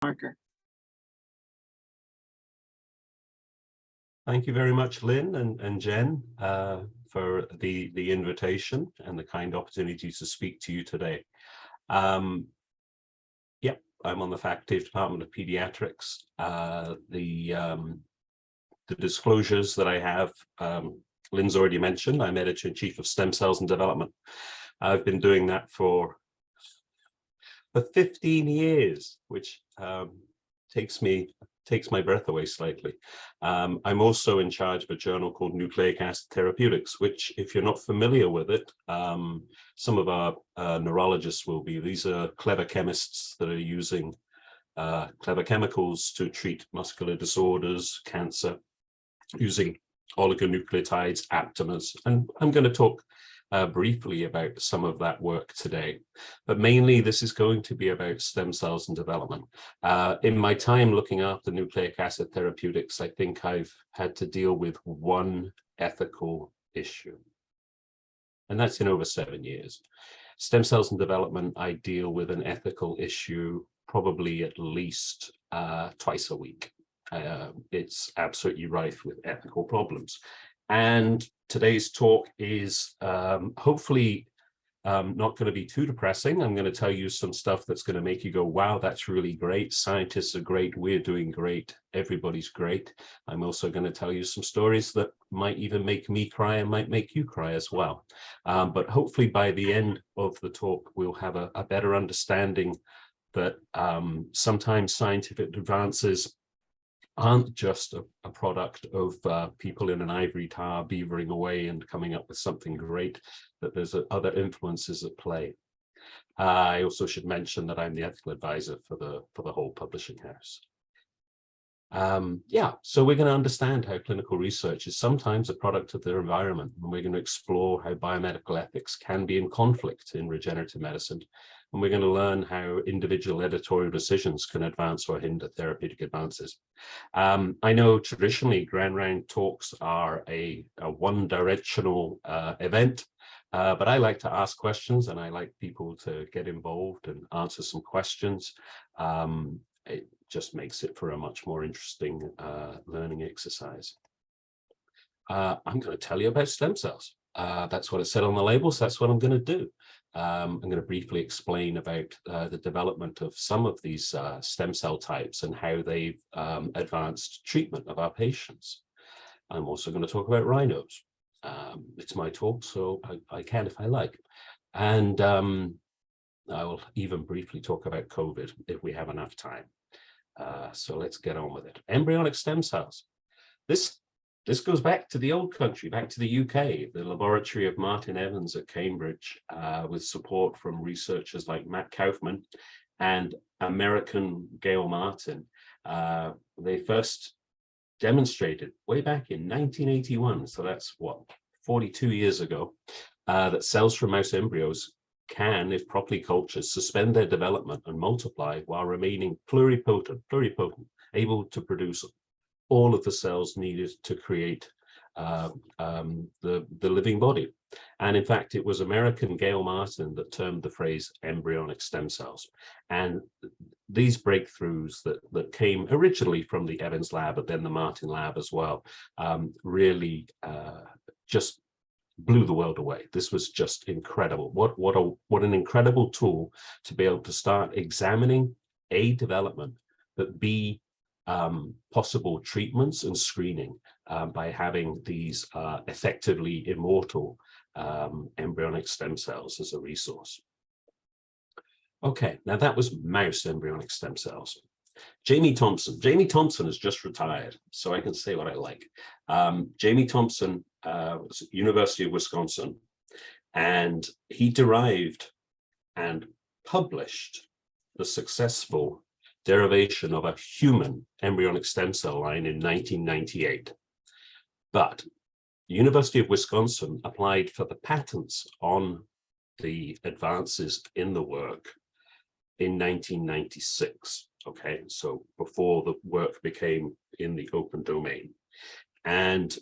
marker. Thank you very much, Lynn and Jen, for the invitation and the kind opportunity to speak to you today. Yep, I'm on the faculty of Department of Pediatrics. The disclosures that I have, Lynn's already mentioned. I'm editor-in-chief of Stem Cells and Development. I've been doing that for 15 years, which takes my breath away slightly. I'm also in charge of a journal called Nucleic Acid Therapeutics, which, if you're not familiar with it, some of our neurologists will be. These are clever chemists that are using clever chemicals to treat muscular disorders, cancer, using oligonucleotides, aptamers. And I'm going to talk briefly about some of that work today, but mainly this is going to be about stem cells and development. In my time looking after nucleic acid therapeutics, I think I've had to deal with one ethical issue, and that's in over 7 years. Stem cells and development, I deal with an ethical issue probably at least twice a week. It's absolutely rife with ethical problems. And today's talk is hopefully not going to be too depressing. I'm going to tell you some stuff that's going to make you go, wow, that's really great. Scientists are great. We're doing great. Everybody's great. I'm also going to tell you some stories that might even make me cry and might make you cry as well. But hopefully by the end of the talk, we'll have a better understanding that sometimes scientific advances aren't just a product of people in an ivory tower beavering away and coming up with something great, that there's other influences at play. I also should mention that I'm the ethical advisor for the whole publishing house. Yeah, so we're going to understand how clinical research is sometimes a product of their environment, and we're going to explore how biomedical ethics can be in conflict in regenerative medicine. And we're going to learn how individual editorial decisions can advance or hinder therapeutic advances. I know traditionally Grand Round talks are a one-directional event, but I like to ask questions and I like people to get involved and answer some questions. It just makes it for a much more interesting learning exercise. I'm going to tell you about stem cells. That's what it said on the labels. That's what I'm going to do. I'm going to briefly explain about the development of some of these stem cell types and how they've advanced treatment of our patients. I'm also going to talk about rhinos. It's my talk, so I can if I like. And I will even briefly talk about COVID if we have enough time. So let's get on with it. Embryonic stem cells. This goes back to the old country, back to the UK, the laboratory of Martin Evans at Cambridge, with support from researchers like Matt Kaufman and American Gail Martin. They first demonstrated way back in 1981, so that's what, 42 years ago, that cells from mouse embryos can, if properly cultured, suspend their development and multiply while remaining pluripotent, able to produce all of the cells needed to create the living body. And in fact, it was American Gail Martin that termed the phrase embryonic stem cells. And these breakthroughs that came originally from the Evans lab, but then the Martin lab as well, really just blew the world away. This was just incredible. What an incredible tool to be able to start examining A, development, but B, possible treatments and screening by having these effectively immortal embryonic stem cells as a resource. Okay, now that was mouse embryonic stem cells. Jamie Thompson has just retired, so I can say what I like. Jamie Thompson was at University of Wisconsin, and he derived and published the successful derivation of a human embryonic stem cell line in 1998. But the University of Wisconsin applied for the patents on the advances in the work in 1996. Okay, so before the work became in the open domain. And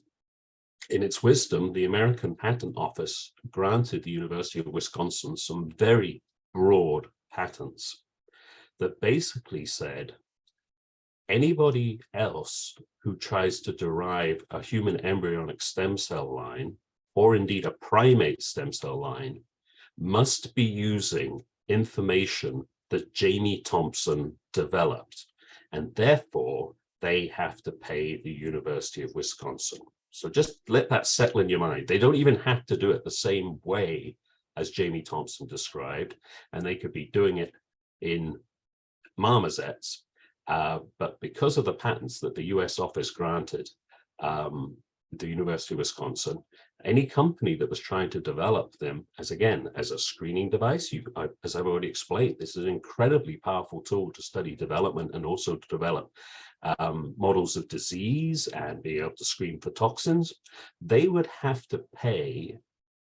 in its wisdom, the American Patent Office granted the University of Wisconsin some very broad patents that basically said Anybody else who tries to derive a human embryonic stem cell line, or indeed a primate stem cell line, must be using information that Jamie Thompson developed, and therefore they have to pay the University of Wisconsin. So just let that settle in your mind. They don't even have to do it the same way as Jamie Thompson described, and they could be doing it in marmosets, but because of the patents that the US office granted the University of Wisconsin, any company that was trying to develop them as, again, as a screening device, as I've already explained, this is an incredibly powerful tool to study development and also to develop models of disease and be able to screen for toxins. They would have to pay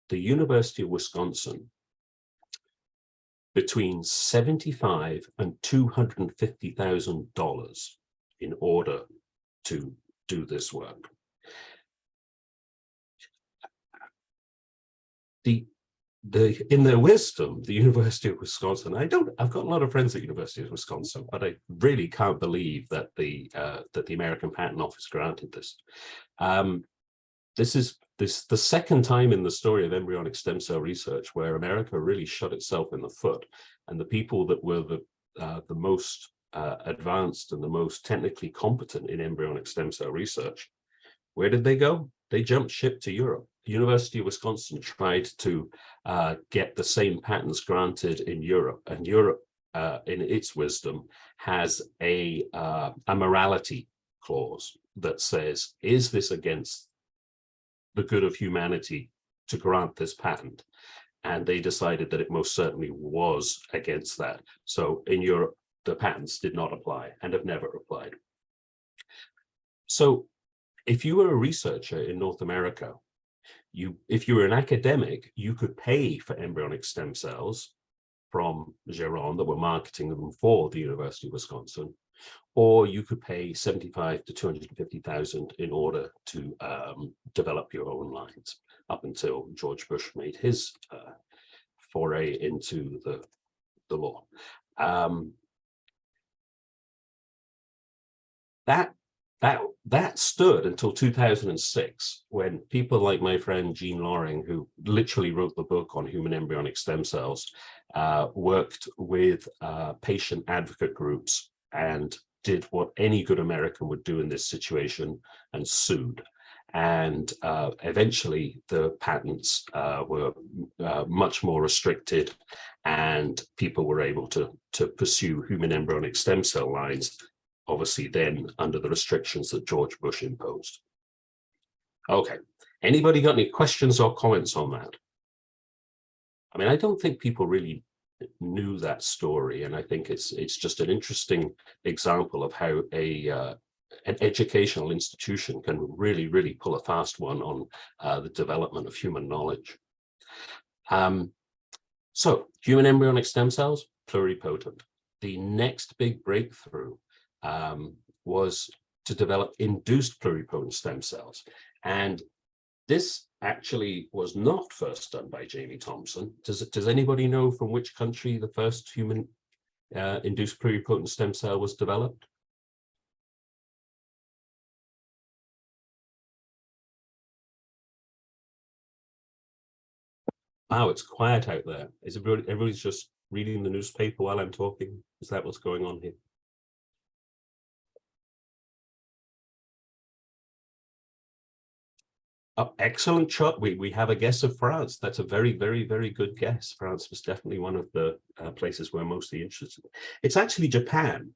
the University of Wisconsin between $75,000 and $250,000 in order to do this work. In their wisdom, the University of Wisconsin, I've got a lot of friends at University of Wisconsin, but I really can't believe that the American Patent Office granted this. This is the second time in the story of embryonic stem cell research where America really shot itself in the foot, and the people that were the most advanced and the most technically competent in embryonic stem cell research, where did they go? They jumped ship to Europe. The University of Wisconsin tried to get the same patents granted in Europe, and Europe, in its wisdom, has a morality clause that says, is this against the good of humanity to grant this patent? And they decided that it most certainly was against that. So in Europe, the patents did not apply and have never applied. So if you were a researcher in North America, if you were an academic, you could pay for embryonic stem cells from Geron that were marketing them for the University of Wisconsin, or you could pay $75,000 to $250,000 in order to develop your own lines, up until George Bush made his foray into the law. That stood until 2006, when people like my friend Jean Loring, who literally wrote the book on human embryonic stem cells, worked with patient advocate groups and did what any good American would do in this situation and sued. And eventually the patents were much more restricted, and people were able to pursue human embryonic stem cell lines, obviously then under the restrictions that George Bush imposed. Okay, anybody got any questions or comments on that? I mean, I don't think people really knew that story, and I think it's just an interesting example of how an educational institution can really pull a fast one on the development of human knowledge. So human embryonic stem cells, pluripotent. The next big breakthrough was to develop induced pluripotent stem cells. And this actually was not first done by Jamie Thompson. Does anybody know from which country the first human induced pluripotent stem cell was developed? Wow, it's quiet out there. Is everybody's just reading the newspaper while I'm talking? Is that what's going on here? Oh, excellent shot. We have a guess of France. That's a very good guess. France was definitely one of the places we're mostly interested. It's actually Japan.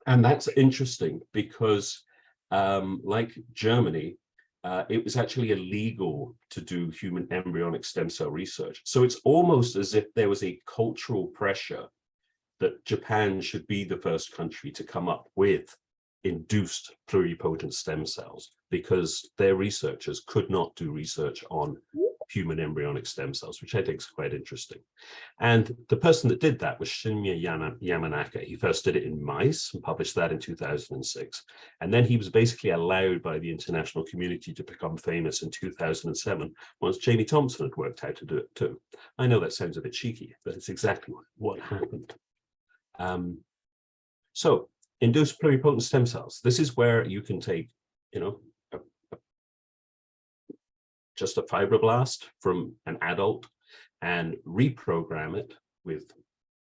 And that's interesting because like Germany, it was actually illegal to do human embryonic stem cell research. So it's almost as if there was a cultural pressure that Japan should be the first country to come up with induced pluripotent stem cells, because their researchers could not do research on human embryonic stem cells, which I think is quite interesting. And the person that did that was Shinya Yamanaka. He first did it in mice and published that in 2006. And then he was basically allowed by the international community to become famous in 2007, once Jamie Thompson had worked out to do it too. I know that sounds a bit cheeky, but it's exactly what happened. So induced pluripotent stem cells. This is where you can take, you know, just a fibroblast from an adult and reprogram it with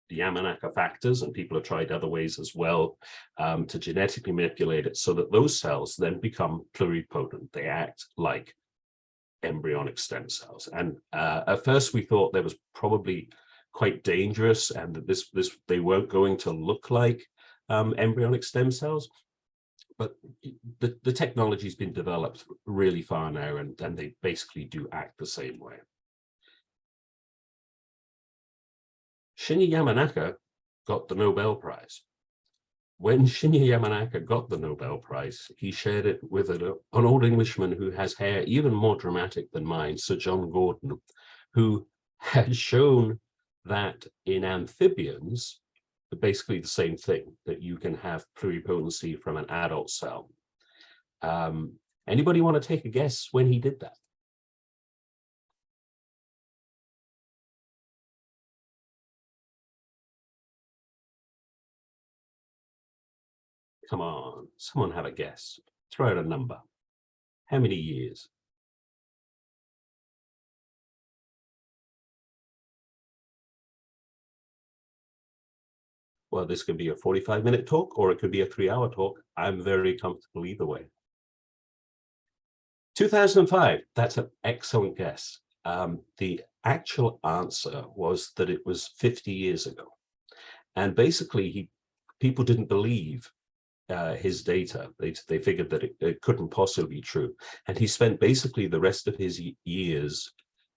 the Yamanaka factors, and people have tried other ways as well to genetically manipulate it so that those cells then become pluripotent. They act like embryonic stem cells. And at first we thought there was probably quite dangerous and that they weren't going to look like embryonic stem cells. But the technology's been developed really far now, and they basically do act the same way. Shinya Yamanaka got the Nobel Prize. When Shinya Yamanaka got the Nobel Prize, he shared it with an old Englishman who has hair even more dramatic than mine, Sir John Gordon, who had shown that in amphibians, basically the same thing, that you can have pluripotency from an adult cell. Anybody want to take a guess when he did that? Come on, someone have a guess. Throw out a number. How many years? Well, this could be a 45-minute talk, or it could be a 3-hour talk. I'm very comfortable either way. 2005, that's an excellent guess. The actual answer was that it was 50 years ago. And basically, people didn't believe his data. They figured that it couldn't possibly be true. And he spent basically the rest of his years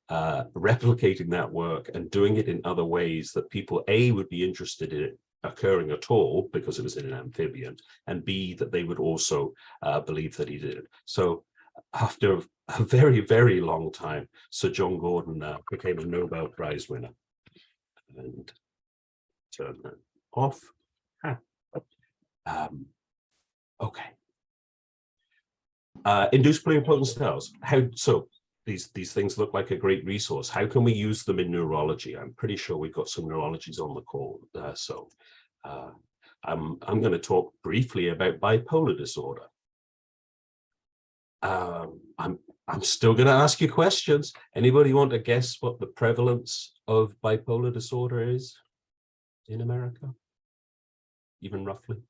replicating that work and doing it in other ways that people, A, would be interested in it occurring at all because it was in an amphibian, and B, that they would also believe that he did it. So after a very, very long time, Sir John Gordon became a Nobel Prize winner. And turn that off. Okay. Induced pluripotent cells. These things look like a great resource. How can we use them in neurology? I'm pretty sure we've got some neurologists on the call. I'm going to talk briefly about bipolar disorder. I'm still going to ask you questions. Anybody want to guess what the prevalence of bipolar disorder is in America? Even roughly?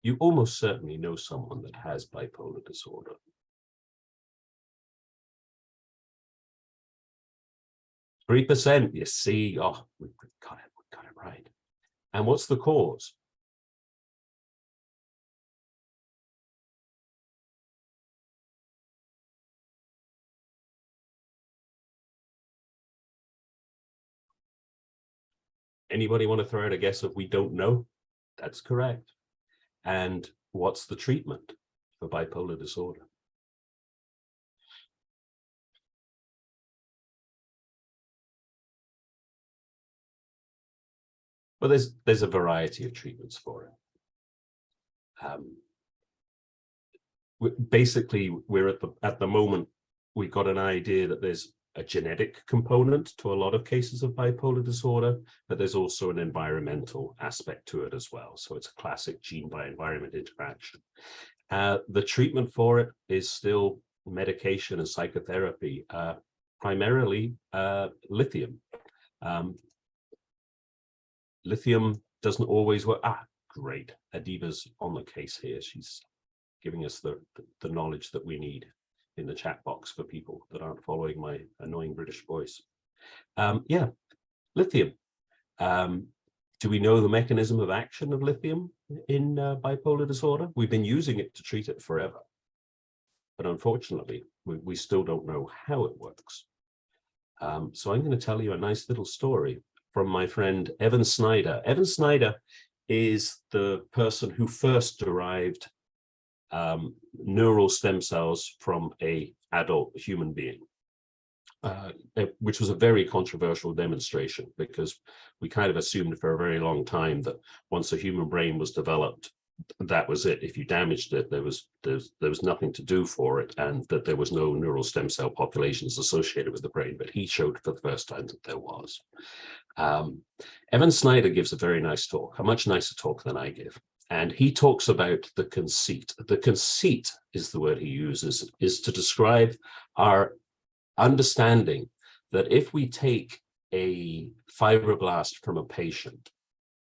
You almost certainly know someone that has bipolar disorder. 3%, you see, oh, we got it right. And what's the cause? Anybody want to throw out a guess if we don't know? That's correct. And what's the treatment for bipolar disorder? Well, there's a variety of treatments for it. Basically, we're at the moment, we've got an idea that there's a genetic component to a lot of cases of bipolar disorder, but there's also an environmental aspect to it as well. So it's a classic gene by environment interaction. The treatment for it is still medication and psychotherapy, primarily lithium. Lithium doesn't always work. Great. Adiba's on the case here. She's giving us the knowledge that we need in the chat box for people that aren't following my annoying British voice. Yeah, lithium. Do we know the mechanism of action of lithium in bipolar disorder? We've been using it to treat it forever. But unfortunately, we still don't know how it works. So I'm going to tell you a nice little story from my friend Evan Snyder. Evan Snyder is the person who first derived neural stem cells from an adult human being, which was a very controversial demonstration because we kind of assumed for a very long time that once a human brain was developed, that was it. If you damaged it, there was nothing to do for it, and that there was no neural stem cell populations associated with the brain. But he showed for the first time that there was. Evan Snyder gives a very nice talk, a much nicer talk than I give. And he talks about the conceit. The conceit is the word he uses, is to describe our understanding that if we take a fibroblast from a patient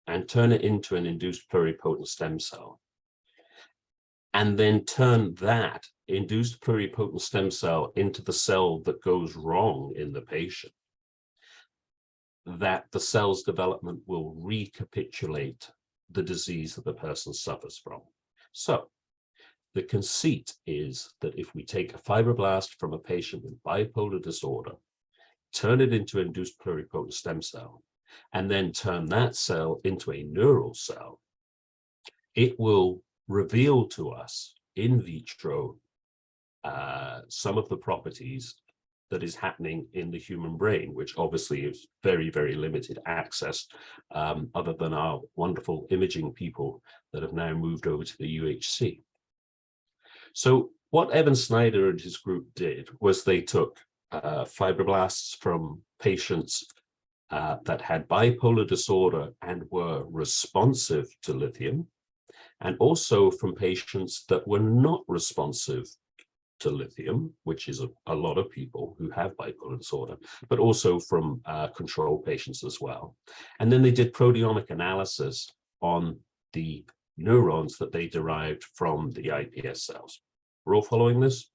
and turn it into an induced pluripotent stem cell, and then turn that induced pluripotent stem cell into the cell that goes wrong in the patient, that the cell's development will recapitulate the disease that the person suffers from. So the conceit is that if we take a fibroblast from a patient with bipolar disorder, turn it into an induced pluripotent stem cell, and then turn that cell into a neural cell, it will reveal to us in vitro some of the properties that is happening in the human brain, which obviously is very, very limited access, other than our wonderful imaging people that have now moved over to the UHC. So what Evan Snyder and his group did was they took fibroblasts from patients that had bipolar disorder and were responsive to lithium, and also from patients that were not responsive to lithium, which is a lot of people who have bipolar disorder, but also from control patients as well. And then they did proteomic analysis on the neurons that they derived from the iPS cells. We're all following this?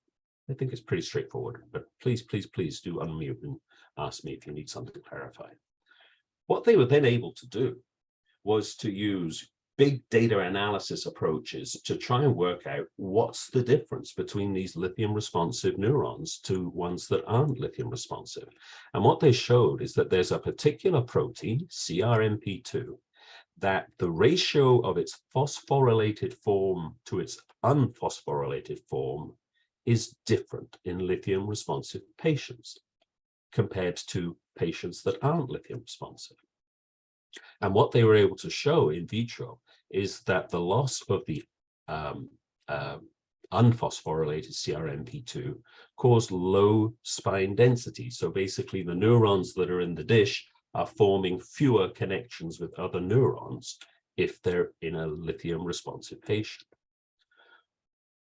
I think it's pretty straightforward, but please, please, please do unmute and ask me if you need something clarified. What they were then able to do was to use big data analysis approaches to try and work out what's the difference between these lithium responsive neurons to ones that aren't lithium responsive. And what they showed is that there's a particular protein, CRMP2, that the ratio of its phosphorylated form to its unphosphorylated form is different in lithium responsive patients compared to patients that aren't lithium responsive. And what they were able to show in vitro is that the loss of the unphosphorylated CRMP2 caused low spine density. So basically the neurons that are in the dish are forming fewer connections with other neurons if they're in a lithium responsive patient.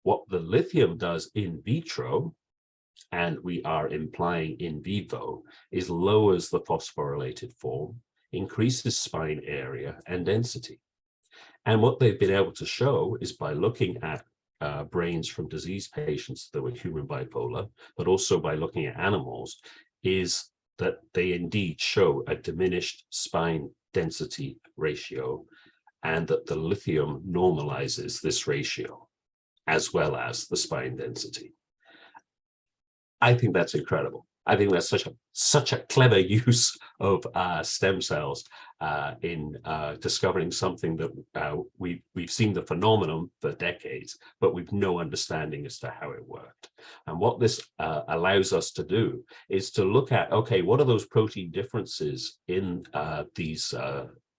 What the lithium does in vitro, and we are implying in vivo, is lowers the phosphorylated form, increases spine area and density. And what they've been able to show is by looking at brains from disease patients that were human bipolar, but also by looking at animals, is that they indeed show a diminished spine density ratio, and that the lithium normalizes this ratio, as well as the spine density. I think that's incredible. I think that's such a clever use of stem cells in discovering something that we've seen the phenomenon for decades, but we've no understanding as to how it worked. And what this allows us to do is to look at, okay, what are those protein differences in these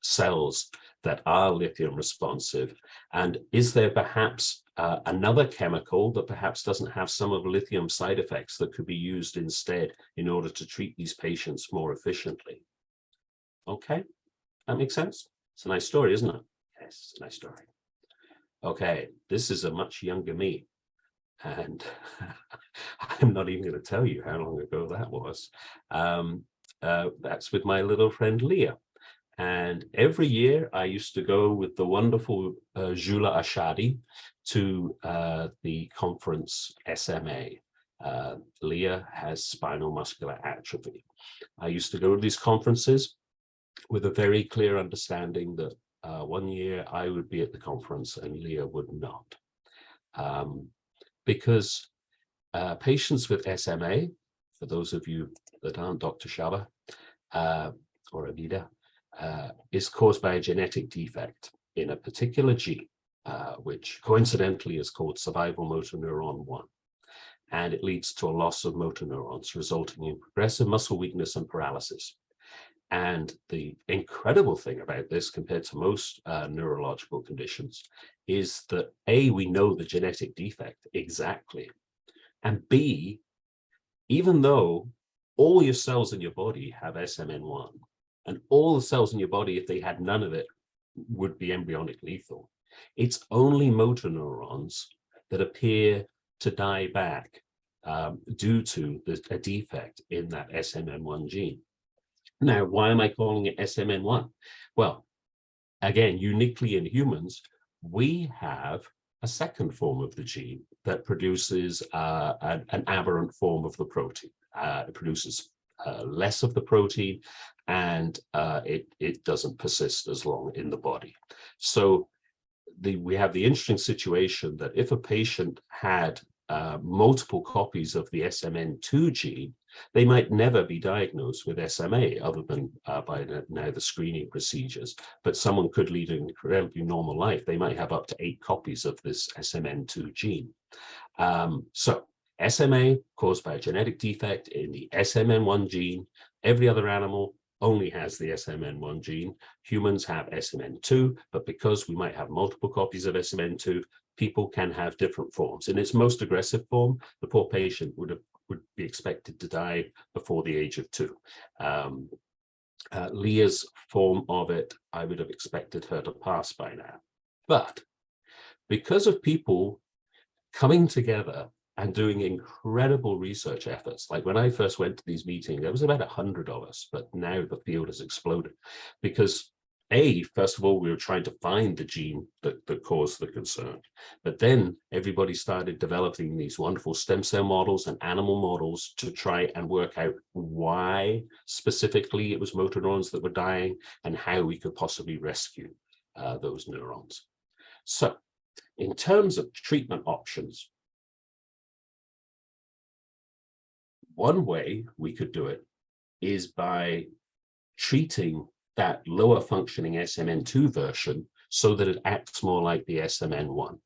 cells that are lithium responsive, and is there perhaps another chemical that perhaps doesn't have some of lithium side effects that could be used instead in order to treat these patients more efficiently? Okay, that makes sense. It's a nice story, isn't it? Yes, it's a nice story. Okay, this is a much younger me, and I'm not even going to tell you how long ago that was. That's with my little friend Leah. And every year I used to go with the wonderful Jula Ashadi to the conference SMA. Leah has spinal muscular atrophy. I used to go to these conferences with a very clear understanding that one year I would be at the conference and Leah would not. Because patients with SMA, for those of you that aren't Dr. Shaba or Anita, is caused by a genetic defect in a particular gene, which coincidentally is called survival motor neuron 1. And it leads to a loss of motor neurons, resulting in progressive muscle weakness and paralysis. And the incredible thing about this compared to most neurological conditions is that A, we know the genetic defect exactly, and B, even though all your cells in your body have SMN1, and all the cells in your body, if they had none of it, would be embryonic lethal, it's only motor neurons that appear to die back due to a defect in that SMN1 gene. Now, why am I calling it SMN1? Well, again, uniquely in humans, we have a second form of the gene that produces an aberrant form of the protein. It produces less of the protein, and it doesn't persist as long in the body. So we have the interesting situation that if a patient had multiple copies of the SMN2 gene, they might never be diagnosed with SMA other than by now the screening procedures, but someone could lead an incredibly normal life. They might have up to 8 copies of this SMN2 gene. So SMA caused by a genetic defect in the SMN1 gene. Every other animal only has the SMN1 gene. Humans have SMN2, but because we might have multiple copies of SMN2, people can have different forms. In its most aggressive form, the poor patient would be expected to die before the age of 2. Leah's form of it, I would have expected her to pass by now. But because of people coming together and doing incredible research efforts, like when I first went to these meetings, there was about 100 of us, but now the field has exploded because first of all, we were trying to find the gene that caused the concern. But then everybody started developing these wonderful stem cell models and animal models to try and work out why specifically it was motor neurons that were dying and how we could possibly rescue those neurons. So in terms of treatment options, one way we could do it is by treating that lower functioning SMN2 version so that it acts more like the SMN1.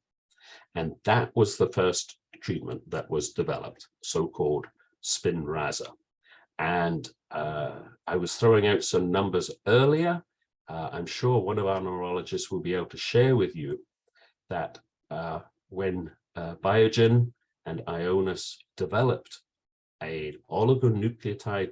And that was the first treatment that was developed, so-called Spinraza. And I was throwing out some numbers earlier. I'm sure one of our neurologists will be able to share with you that when Biogen and Ionis developed an oligonucleotide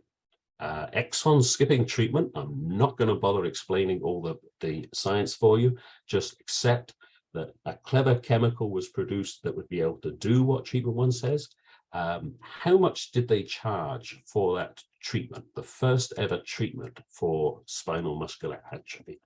exon skipping treatment, I'm not going to bother explaining all the science for you, just accept that a clever chemical was produced that would be able to do what treatment one says. How much did they charge for that treatment, the first ever treatment for spinal muscular atrophy?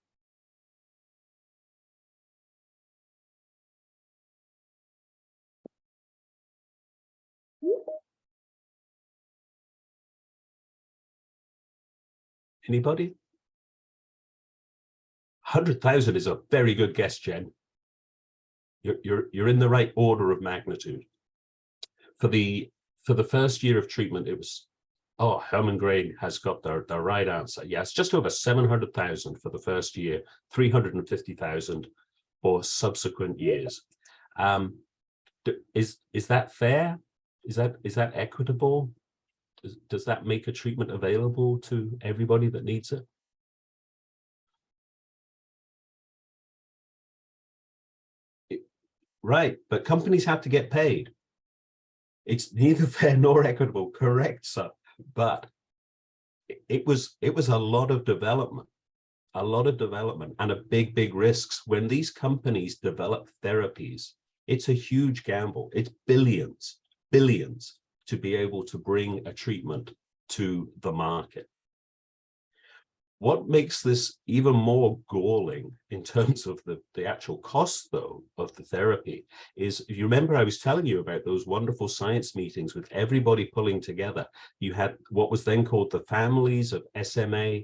Anybody? 100,000 is a very good guess, Jen. You're in the right order of magnitude. For the first year of treatment, it was, Herman Gray has got the right answer. Yes, just over 700,000 for the first year, 350,000 for subsequent years. Is that fair? Is that equitable? Does that make a treatment available to everybody that needs it? Right, but companies have to get paid. It's neither fair nor equitable, correct, sir. But it was a lot of development, and a big risks. When these companies develop therapies, it's a huge gamble. It's billions to be able to bring a treatment to the market. What makes this even more galling in terms of the actual cost, though, of the therapy is, if you remember, I was telling you about those wonderful science meetings with everybody pulling together. You had what was then called the families of SMA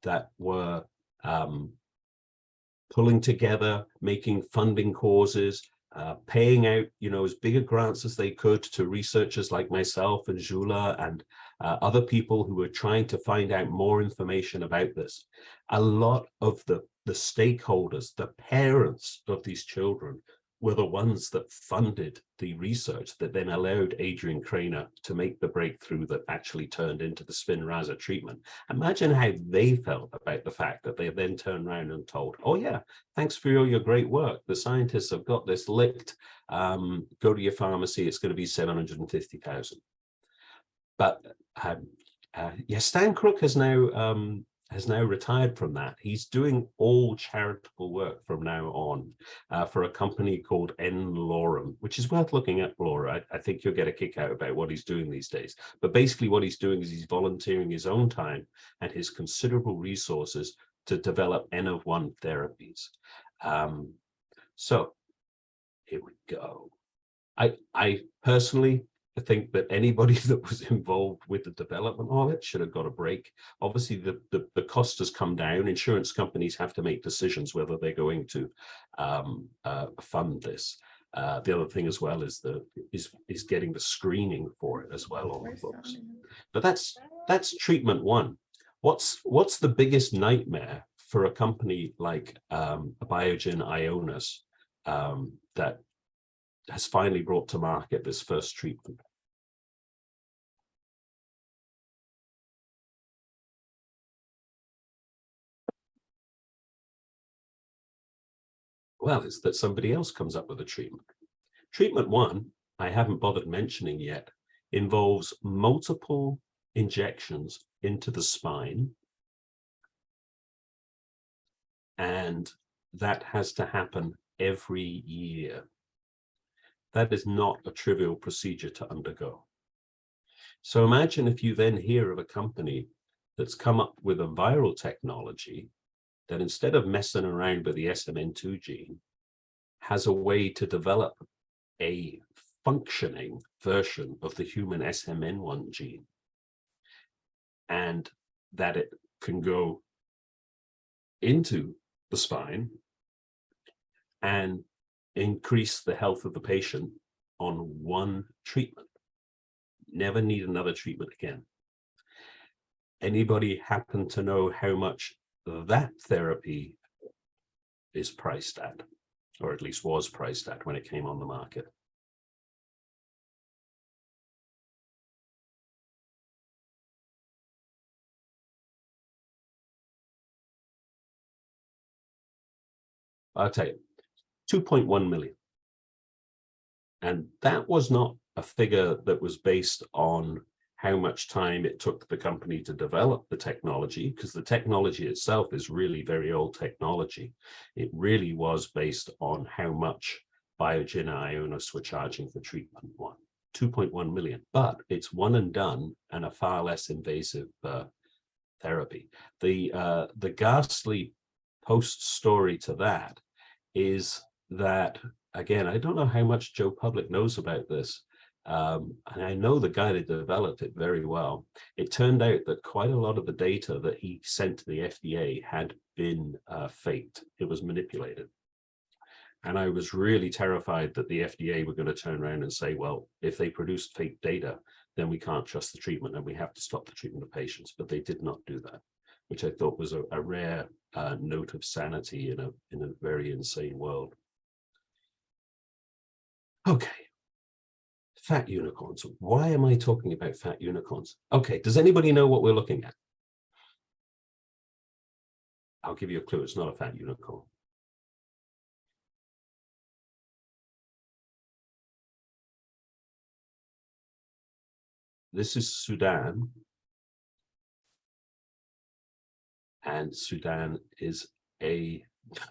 that were pulling together, making funding causes, paying out, as big a grants as they could to researchers like myself and Jula and other people who were trying to find out more information about this. A lot of the stakeholders, the parents of these children, were the ones that funded the research that then allowed Adrian Krainer to make the breakthrough that actually turned into the Spinraza treatment. Imagine how they felt about the fact that they then turned around and told, oh yeah, thanks for all your great work. The scientists have got this licked. Go to your pharmacy, it's going to be 750,000. But yeah, Stan Crook has now retired from that. He's doing all charitable work from now on for a company called N Lorem, which is worth looking at, Laura. I think you'll get a kick out about what he's doing these days. But basically what he's doing is he's volunteering his own time and his considerable resources to develop N of 1 therapies. So here we go. I personally think that anybody that was involved with the development of it should have got a break. Obviously, the cost has come down. Insurance companies have to make decisions whether they're going to fund this. The other thing as well is getting the screening for it as well on the books. But that's treatment one. What's the biggest nightmare for a company like Biogen Ionis that has finally brought to market this first treatment? Well, it's that somebody else comes up with a treatment. Treatment one, I haven't bothered mentioning yet, involves multiple injections into the spine. And that has to happen every year. That is not a trivial procedure to undergo. So imagine if you then hear of a company that's come up with a viral technology that instead of messing around with the SMN2 gene, has a way to develop a functioning version of the human SMN1 gene, and that it can go into the spine and increase the health of the patient on one treatment. Never need another treatment again. Anybody happen to know how much that therapy is priced at, or at least was priced at when it came on the market? I'll tell you, 2.1 million. And that was not a figure that was based on how much time it took the company to develop the technology, because the technology itself is really very old technology. It really was based on how much Biogen and Ionis were charging for treatment one, 2.1 million. But it's one and done and a far less invasive therapy. The ghastly post story to that is that, again, I don't know how much Joe Public knows about this, and I know the guy that developed it very well. It turned out that quite a lot of the data that he sent to the FDA had been faked. It was manipulated. And I was really terrified that the FDA were going to turn around and say, well, if they produced fake data, then we can't trust the treatment and we have to stop the treatment of patients. But they did not do that, which I thought was a rare note of sanity in a very insane world. Okay, fat unicorns. Why am I talking about fat unicorns? Okay, does anybody know what we're looking at? I'll give you a clue. It's not a fat unicorn. This is Sudan. And Sudan is a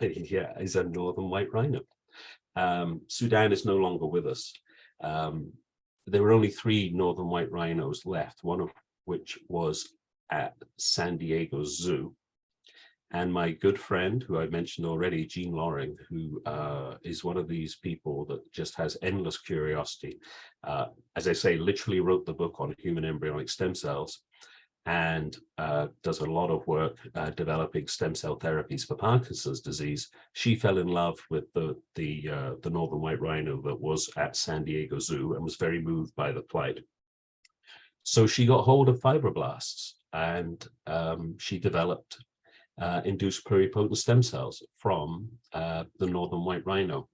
northern white rhino. Sudan is no longer with us. There were only 3 northern white rhinos left, one of which was at San Diego Zoo. And my good friend, who I mentioned already, Jean Loring, who is one of these people that just has endless curiosity. As I say, literally wrote the book on human embryonic stem cells, and does a lot of work developing stem cell therapies for Parkinson's disease. She fell in love with the northern white rhino that was at San Diego Zoo and was very moved by the plight. So she got hold of fibroblasts, and she developed induced pluripotent stem cells from the northern white rhino.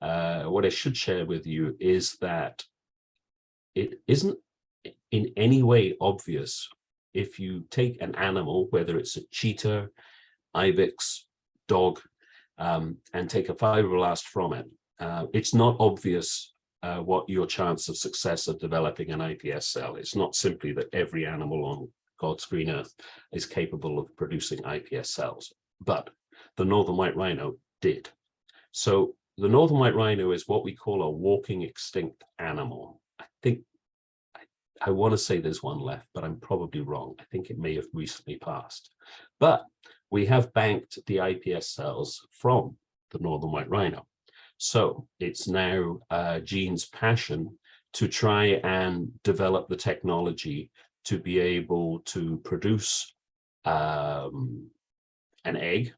What I should share with you is that it isn't in any way obvious if you take an animal, whether it's a cheetah, ibex, dog, and take a fibroblast from it. It's not obvious what your chance of success of developing an iPS cell. It's not simply that every animal on God's green earth is capable of producing iPS cells, but the northern white rhino did. So the northern white rhino is what we call a walking extinct animal. I think I want to say there's one left, but I'm probably wrong. I think it may have recently passed. But we have banked the iPS cells from the northern white rhino. So it's now Gene's passion to try and develop the technology to be able to produce an egg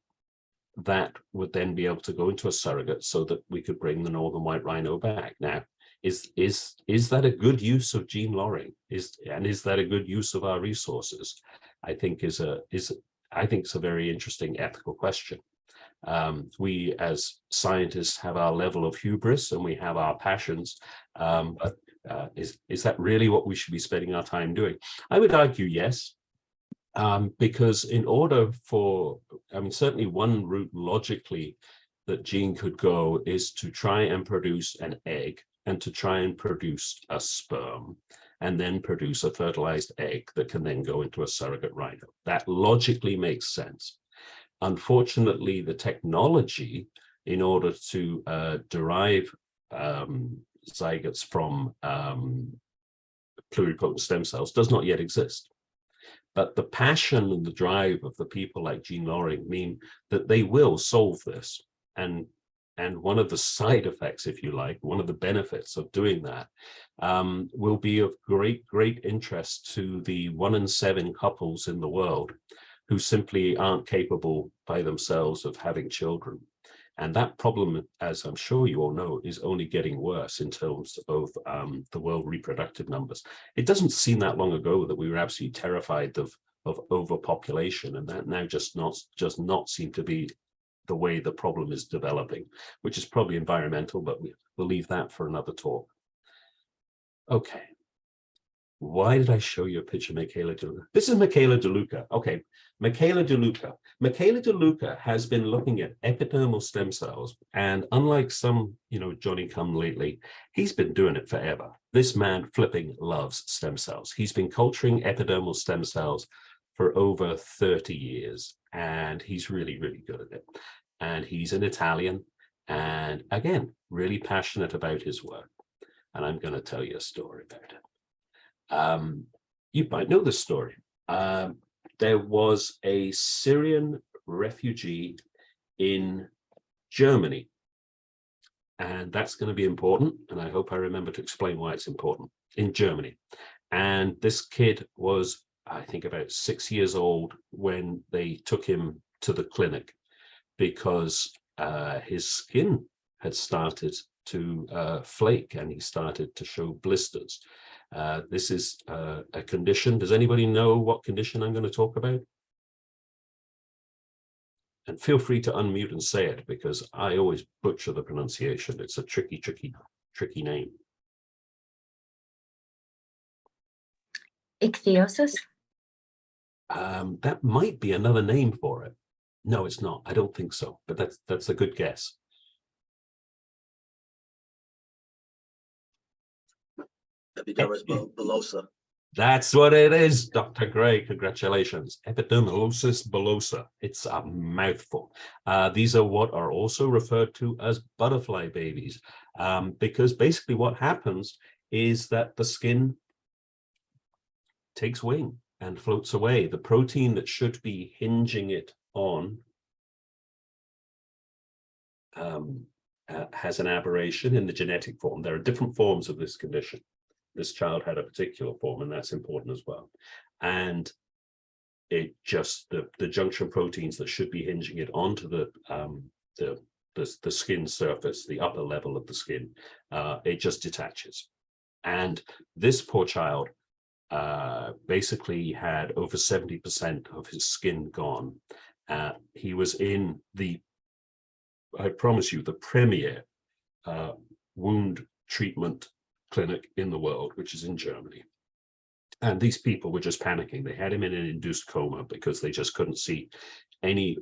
that would then be able to go into a surrogate so that we could bring the northern white rhino back. Now, is that a good use of gene loring? Is that a good use of our resources? I think it's a very interesting ethical question. We as scientists have our level of hubris and we have our passions, but is that really what we should be spending our time doing? I would argue yes, because in order for, certainly one route logically that Gene could go is to try and produce an egg and to try and produce a sperm and then produce a fertilized egg that can then go into a surrogate rhino. That logically makes sense. Unfortunately, the technology in order to derive zygotes from pluripotent stem cells does not yet exist. But the passion and the drive of the people like Gene Loring mean that they will solve this. And one of the side effects, if you like, one of the benefits of doing that will be of great interest to the 1 in 7 couples in the world who simply aren't capable by themselves of having children. And that problem, as I'm sure you all know, is only getting worse in terms of the world reproductive numbers. It doesn't seem that long ago that we were absolutely terrified of overpopulation, and that now just not seem to be the way the problem is developing, which is probably environmental, but we'll leave that for another talk. Okay. Why did I show you a picture of Michaela De Luca? This is Michaela De Luca. Okay, Michaela De Luca. Michaela De Luca has been looking at epidermal stem cells, and unlike some, Johnny come lately, he's been doing it forever. This man flipping loves stem cells. He's been culturing epidermal stem cells for over 30 years, and he's really good at it. And he's an Italian, and again, really passionate about his work. And I'm going to tell you a story about it. You might know this story. There was a Syrian refugee in Germany, and that's going to be important, and I hope I remember to explain why it's important, in Germany. And this kid was, I think, about 6 years old when they took him to the clinic because his skin had started to flake and he started to show blisters. This is a condition. Does anybody know what condition I'm going to talk about? And feel free to unmute and say it, because I always butcher the pronunciation. It's a tricky name. Ichthyosis? That might be another name for it. No, it's not. I don't think so, but that's a good guess. Epidermis bullosa. That's what it is, Dr. Gray. Congratulations. Epidermolysis bullosa. It's a mouthful. These are what are also referred to as butterfly babies, because basically what happens is that the skin takes wing and floats away. The protein that should be hinging it on has an aberration in the genetic form. There are different forms of this condition. This child had a particular form, and that's important as well. And it just, the junction proteins that should be hinging it onto the skin surface, the upper level of the skin, it just detaches. And this poor child basically had over 70% of his skin gone. He was in the, I promise you, the premiere wound treatment clinic in the world, which is in Germany. And these people were just panicking. They had him in an induced coma because they just couldn't see any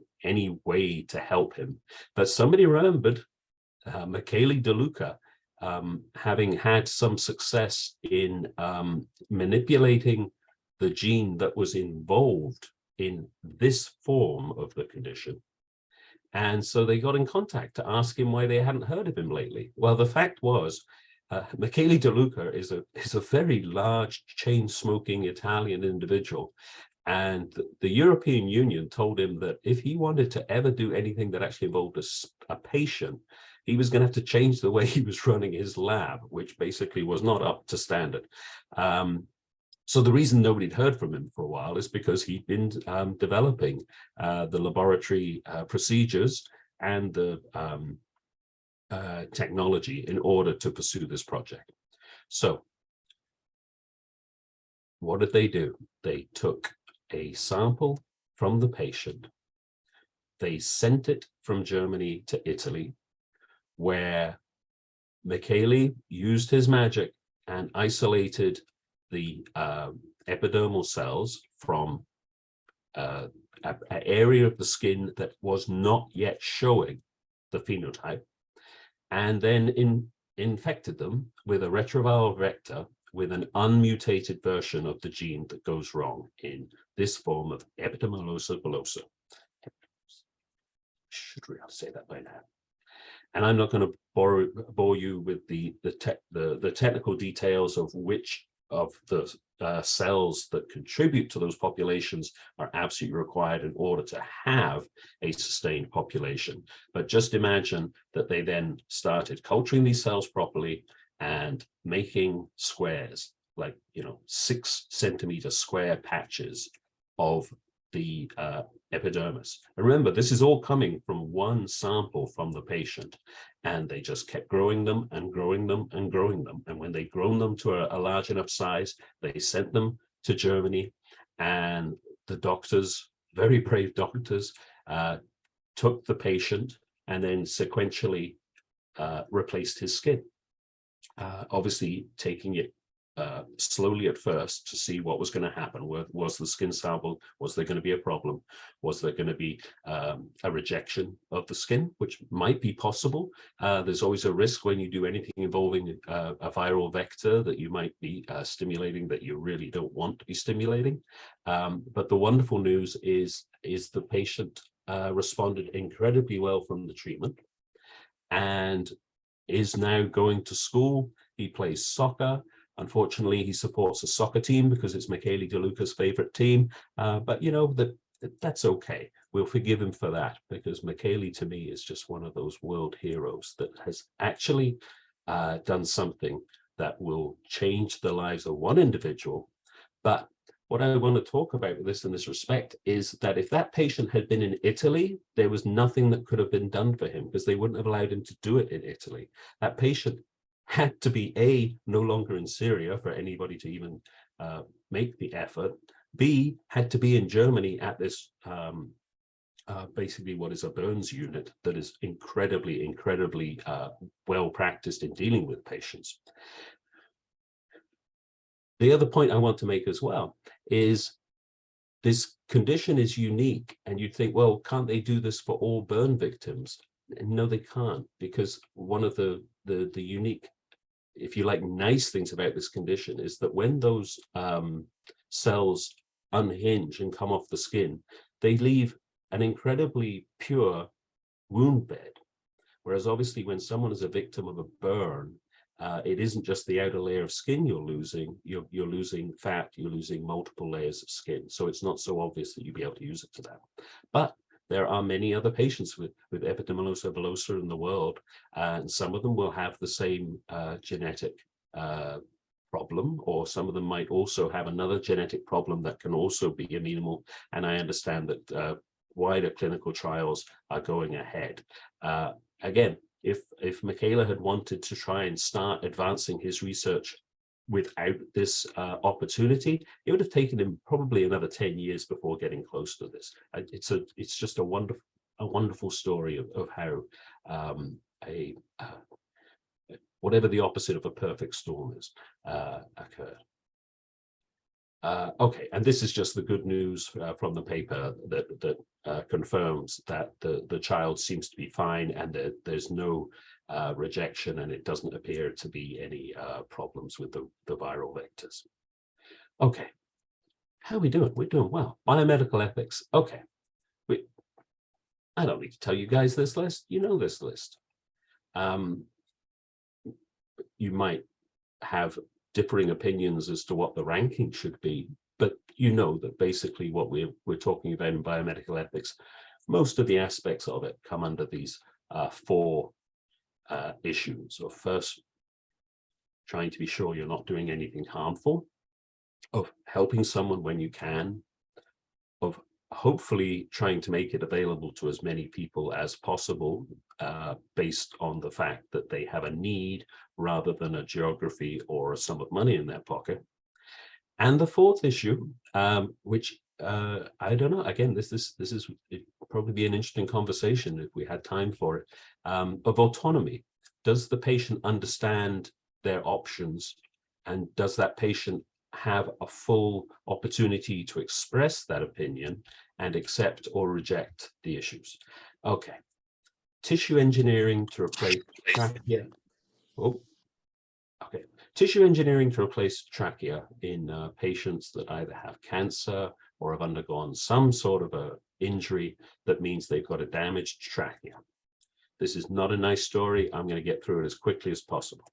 way to help him. But somebody remembered Michele De Luca, having had some success in manipulating the gene that was involved in this form of the condition. And so they got in contact to ask him why they hadn't heard of him lately. Well, the fact was, Michele De Luca is a very large chain-smoking Italian individual. And the European Union told him that if he wanted to ever do anything that actually involved a patient, he was going to have to change the way he was running his lab, which basically was not up to standard. So the reason nobody'd heard from him for a while is because he'd been developing the laboratory procedures and the technology in order to pursue this project. So what did they do? They took a sample from the patient. They sent it from Germany to Italy, where Michele used his magic and isolated the epidermal cells from an area of the skin that was not yet showing the phenotype, and then infected them with a retroviral vector with an unmutated version of the gene that goes wrong in this form of epidermolysis bullosa. Should really say that by now. And I'm not going to bore you with the technical details of which of the cells that contribute to those populations are absolutely required in order to have a sustained population. But just imagine that they then started culturing these cells properly and making squares, like 6 centimeter square patches of the epidermis. And remember, this is all coming from one sample from the patient, and they just kept growing them and growing them and growing them. And when they'd grown them to a large enough size, they sent them to Germany, and the doctors, very brave doctors, took the patient and then sequentially replaced his skin. Obviously taking it slowly at first to see what was going to happen. Was the skin sample, was there going to be a problem? Was there going to be a rejection of the skin, which might be possible? There's always a risk when you do anything involving a viral vector that you might be stimulating that you really don't want to be stimulating. But the wonderful news is the patient responded incredibly well from the treatment and is now going to school. He plays soccer. Unfortunately, he supports a soccer team because it's Michele De Luca's favorite team. But that's okay. We'll forgive him for that, because Michele, to me, is just one of those world heroes that has actually done something that will change the lives of one individual. But what I want to talk about with this in this respect is that if that patient had been in Italy, there was nothing that could have been done for him because they wouldn't have allowed him to do it in Italy. That patient had to be no longer in Syria for anybody to even make the effort. B, had to be in Germany at this basically what is a burns unit that is incredibly well practiced in dealing with patients. The other point I want to make as well is this condition is unique, and you'd think, well, can't they do this for all burn victims? No, they can't, because one of the unique, if you like, nice things about this condition is that when those cells unhinge and come off the skin, they leave an incredibly pure wound bed. Whereas obviously when someone is a victim of a burn, it isn't just the outer layer of skin you're losing, you're losing fat, you're losing multiple layers of skin. So it's not so obvious that you'd be able to use it to that. But there are many other patients with epidermolysis bullosa in the world, and some of them will have the same genetic problem, or some of them might also have another genetic problem that can also be amenable. And I understand that wider clinical trials are going ahead. Again, if Michele had wanted to try and start advancing his research without this opportunity, it would have taken him probably another 10 years before getting close to this. It's just a wonderful story of how a whatever the opposite of a perfect storm is, occurred. Okay, and this is just the good news from the paper that confirms that the child seems to be fine and that there's no rejection, and it doesn't appear to be any problems with the viral vectors. Okay, how are we doing? We're doing well. Biomedical ethics. Okay, I don't need to tell you guys this list. You know this list. You might have differing opinions as to what the ranking should be, but you know that basically what we're talking about in biomedical ethics, most of the aspects of it come under these four issues. So first, trying to be sure you're not doing anything harmful, of helping someone when you can, of hopefully trying to make it available to as many people as possible based on the fact that they have a need rather than a geography or a sum of money in their pocket. And the fourth issue, which I don't know, again, this is it'd probably be an interesting conversation if we had time for it, of autonomy. Does the patient understand their options, and does that patient have a full opportunity to express that opinion and accept or reject the issues? Okay. Tissue engineering to replace trachea. Oh, okay. Tissue engineering to replace trachea in patients that either have cancer or have undergone some sort of a injury that means they've got a damaged trachea. This is not a nice story. I'm going to get through it as quickly as possible.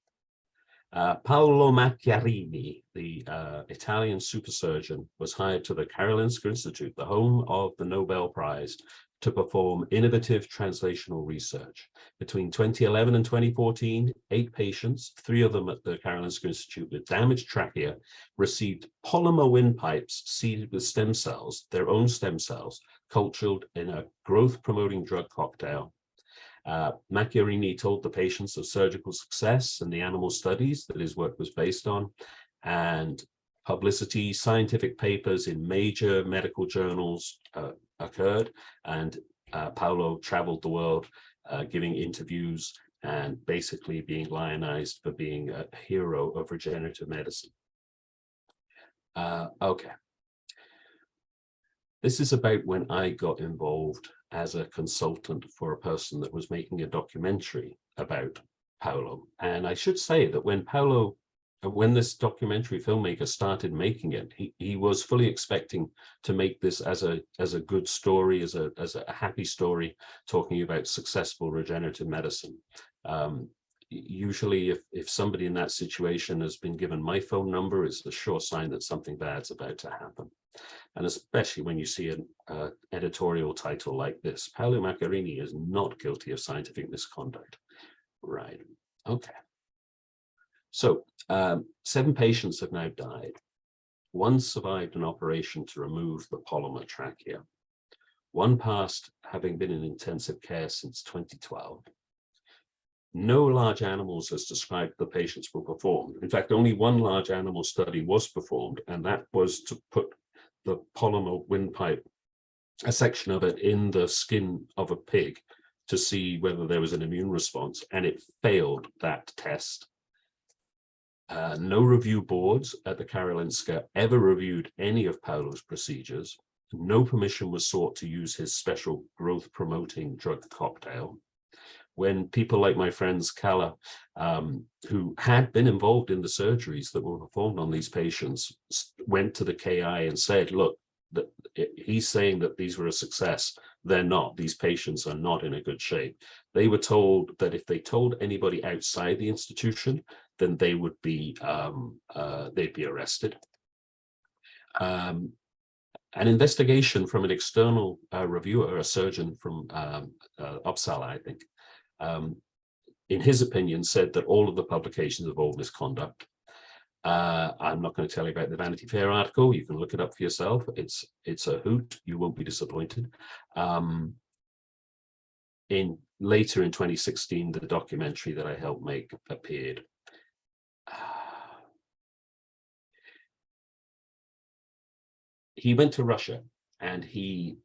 Paolo Macchiarini, the Italian super surgeon, was hired to the Karolinska Institute, the home of the Nobel Prize, to perform innovative translational research. Between 2011 and 2014, 8 patients, 3 of them at the Karolinska Institute with damaged trachea, received polymer windpipes seeded with stem cells, their own stem cells, cultured in a growth-promoting drug cocktail. Macchiarini told the patients of surgical success and the animal studies that his work was based on, and publicity, scientific papers in major medical journals occurred, and Paolo traveled the world giving interviews and basically being lionized for being a hero of regenerative medicine. Okay. This is about when I got involved as a consultant for a person that was making a documentary about Paolo. And I should say that when this documentary filmmaker started making it, he was fully expecting to make this as a good story, as a happy story, talking about successful regenerative medicine. Usually if somebody in that situation has been given my phone number, it's a sure sign that something bad's about to happen. And especially when you see an editorial title like this, Paolo Macchiarini is not guilty of scientific misconduct. Right, okay. So 7 patients have now died. 1 survived an operation to remove the polymer trachea. 1 passed having been in intensive care since 2012. No large animals as described the patients were performed. In fact, only 1 large animal study was performed, and that was to put the polymer windpipe, a section of it, in the skin of a pig to see whether there was an immune response, and it failed that test. No review boards at the Karolinska ever reviewed any of Paolo's procedures. No permission was sought to use his special growth-promoting drug cocktail. When people like my friends Kala, who had been involved in the surgeries that were performed on these patients, went to the KI and said, look, he's saying that these were a success. They're not. These patients are not in a good shape. They were told that if they told anybody outside the institution, then they would be they'd be arrested. An investigation from an external reviewer, a surgeon from Uppsala, I think, in his opinion, said that all of the publications involved misconduct. I'm not going to tell you about the Vanity Fair article. You can look it up for yourself. It's a hoot. You won't be disappointed. Later in 2016, the documentary that I helped make appeared. He went to Russia, and he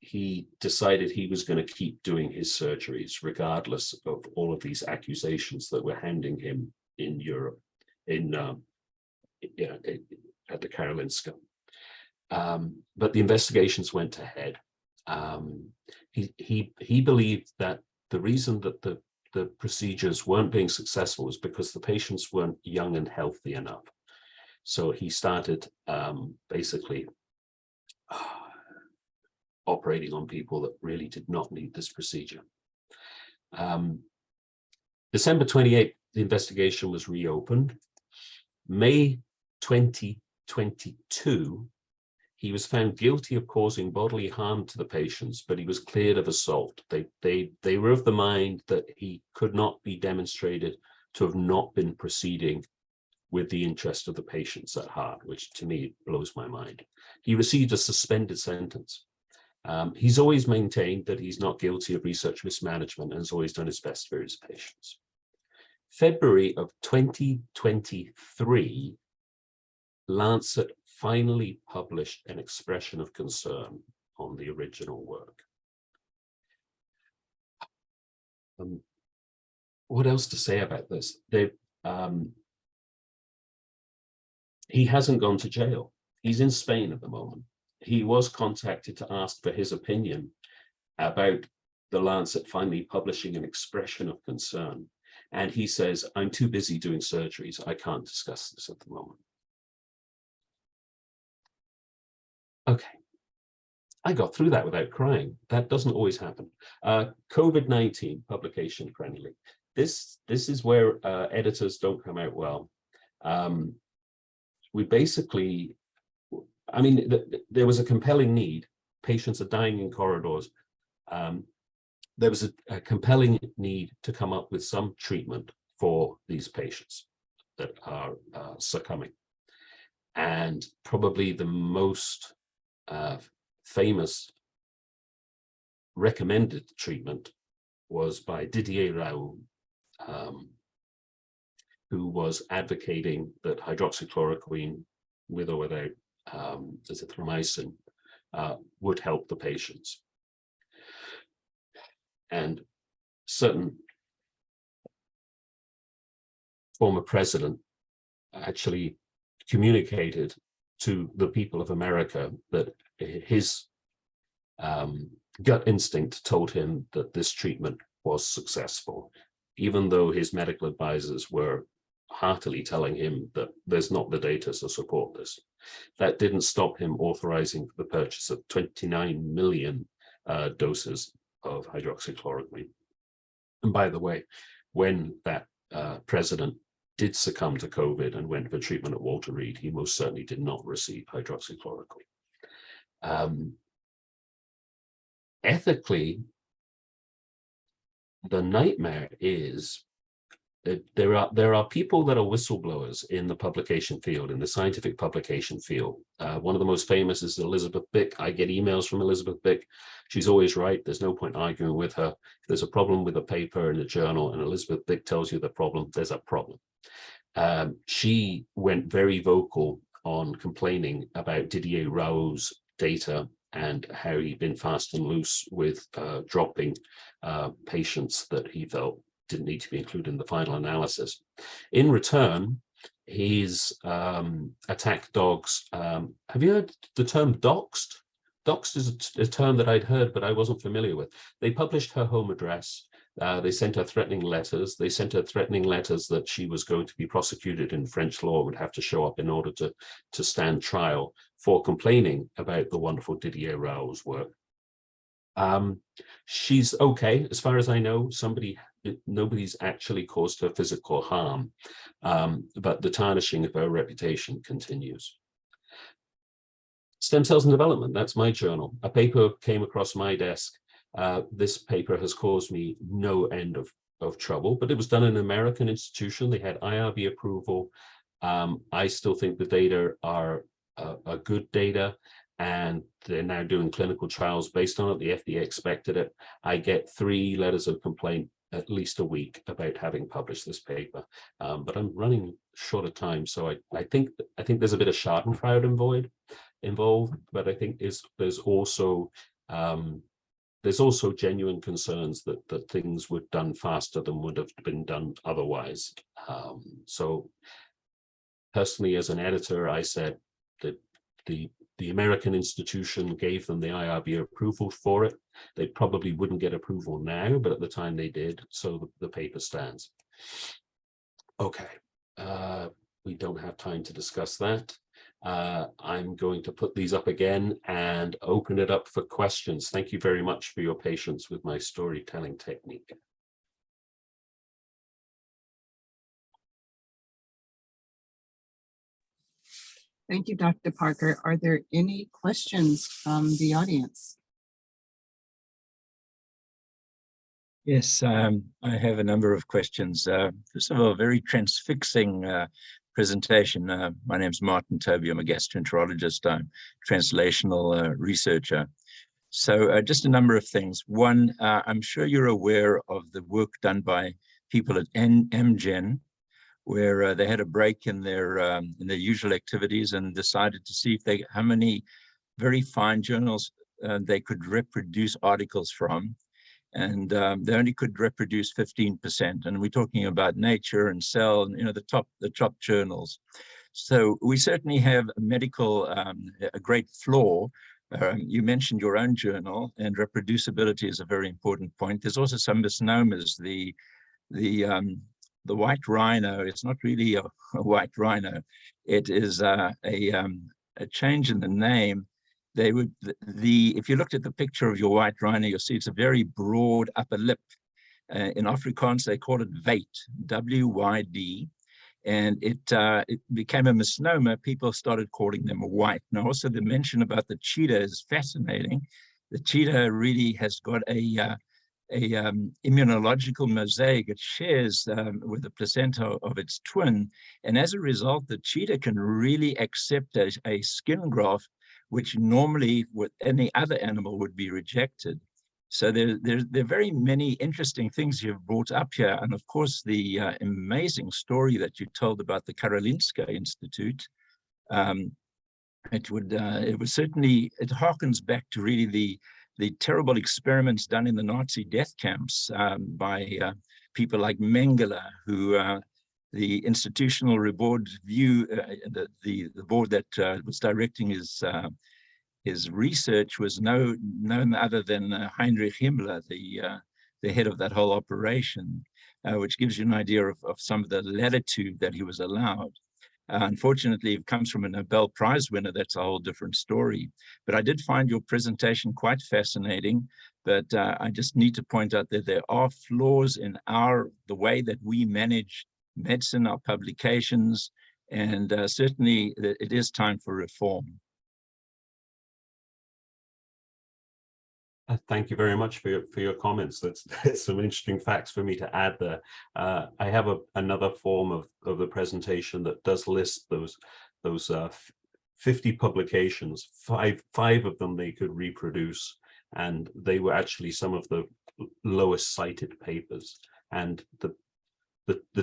he decided he was going to keep doing his surgeries regardless of all of these accusations that were hounding him in Europe, at the Karolinska. But the investigations went ahead. He believed that the reason that the procedures weren't being successful was because the patients weren't young and healthy enough. So he started basically operating on people that really did not need this procedure. December 28th, the investigation was reopened. May 2022, he was found guilty of causing bodily harm to the patients, but he was cleared of assault. They were of the mind that he could not be demonstrated to have not been proceeding with the interest of the patients at heart, which to me blows my mind. He received a suspended sentence. He's always maintained that he's not guilty of research mismanagement and has always done his best for his patients. February of 2023, Lancet finally published an expression of concern on the original work. What else to say about this? He hasn't gone to jail. He's in Spain at the moment. He was contacted to ask for his opinion about the Lancet finally publishing an expression of concern. And he says, I'm too busy doing surgeries. I can't discuss this at the moment. Okay, I got through that without crying. That doesn't always happen. COVID-19 publication friendly. This is where editors don't come out well. We basically, I mean, there was a compelling need. Patients are dying in corridors. There was a compelling need to come up with some treatment for these patients that are succumbing. And probably the most famous recommended treatment was by Didier Raoult, who was advocating that hydroxychloroquine, with or without azithromycin, would help the patients. And certain former president actually communicated to the people of America that his gut instinct told him that this treatment was successful, even though his medical advisors were heartily telling him that there's not the data to support this. That didn't stop him authorizing the purchase of 29 million doses of hydroxychloroquine. And by the way, when that president did succumb to COVID and went for treatment at Walter Reed, he most certainly did not receive hydroxychloroquine. Ethically, the nightmare is that there are people that are whistleblowers in the publication field, in the scientific publication field. One of the most famous is Elizabeth Bick. I get emails from Elizabeth Bick. She's always right. There's no point arguing with her. If there's a problem with a paper in a journal and Elizabeth Bick tells you the problem, there's a problem. She went very vocal on complaining about Didier Raoult's data and how he'd been fast and loose with dropping patients that he felt didn't need to be included in the final analysis. In return, he's attacked dogs. Have you heard the term doxed? Doxed is a term that I'd heard, but I wasn't familiar with. They published her home address. They sent her threatening letters. They sent her threatening letters that she was going to be prosecuted in French law, would have to show up in order to stand trial for complaining about the wonderful Didier Raoult's work. She's okay, as far as I know. Nobody's actually caused her physical harm, but the tarnishing of her reputation continues. Stem cells and development, that's my journal. A paper came across my desk. This paper has caused me no end of trouble, but it was done in an American institution. They had IRB approval. I still think the data are a good data, and they're now doing clinical trials based on it. The FDA expected it. I get 3 letters of complaint at least a week about having published this paper, but I'm running short of time, so I think there's a bit of Schadenfreude involved, but I think there's also There's also genuine concerns that things were done faster than would have been done otherwise. So personally, as an editor, I said that the American institution gave them the IRB approval for it. They probably wouldn't get approval now, but at the time they did, so the paper stands. Okay, we don't have time to discuss that. I'm going to put these up again and open it up for questions. Thank you very much for your patience with my storytelling technique. Thank you, Dr. Parker. Are there any questions from the audience? Yes, I have a number of questions. First of all, a very transfixing presentation. My name is Martin Toby. I'm a gastroenterologist. I'm a translational researcher. So just a number of things. One, I'm sure you're aware of the work done by people at Amgen, where they had a break in their usual activities and decided to see if how many very fine journals they could reproduce articles from. And they only could reproduce 15%. And we're talking about Nature and Cell, and the top journals. So we certainly have a medical, a great flaw. You mentioned your own journal, and reproducibility is a very important point. There's also some misnomers. The white rhino, it's not really a white rhino. It is a change in the name. If you looked at the picture of your white rhino, you'll see it's a very broad upper lip. In Afrikaans, they call it Wyd, W-Y-D, and it became a misnomer. People started calling them white. Now, also the mention about the cheetah is fascinating. The cheetah really has got a immunological mosaic. It shares with the placenta of its twin, and as a result, the cheetah can really accept a skin graft, which normally with any other animal would be rejected. So there are very many interesting things you've brought up here, and of course the amazing story that you told about the Karolinska Institute. It harkens back to really the terrible experiments done in the Nazi death camps by people like Mengele, who the institutional board the board that was directing his research was none other than Heinrich Himmler, the head of that whole operation, which gives you an idea of some of the latitude that he was allowed. Unfortunately, it comes from a Nobel Prize winner. That's a whole different story. But I did find your presentation quite fascinating. But I just need to point out that there are flaws in the way that we manage medicine, our publications, and certainly it is time for reform. Thank you very much for your comments. That's some interesting facts for me to add there. I have another form of the presentation that does list those 50 publications. Five of them they could reproduce, and they were actually some of the lowest cited papers. And the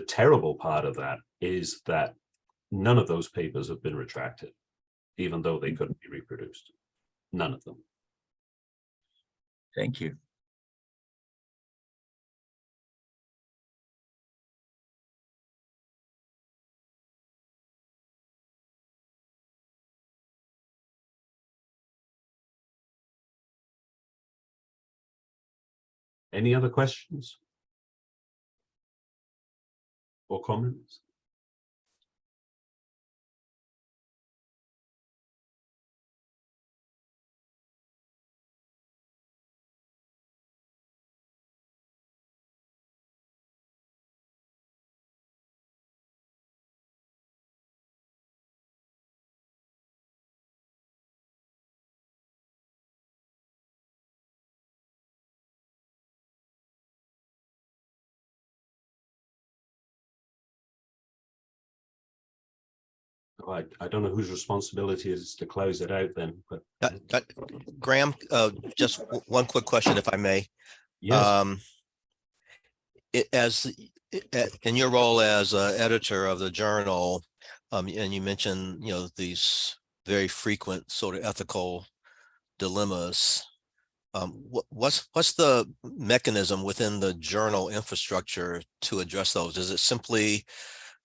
terrible part of that is that none of those papers have been retracted, even though they couldn't be reproduced. None of them. Thank you. Any other questions or comments? I don't know whose responsibility it is to close it out then, but Graham, just one quick question, if I may. yes. In your role as editor of the journal, and you mentioned these very frequent sort of ethical dilemmas What's the mechanism within the journal infrastructure to address those? Is it simply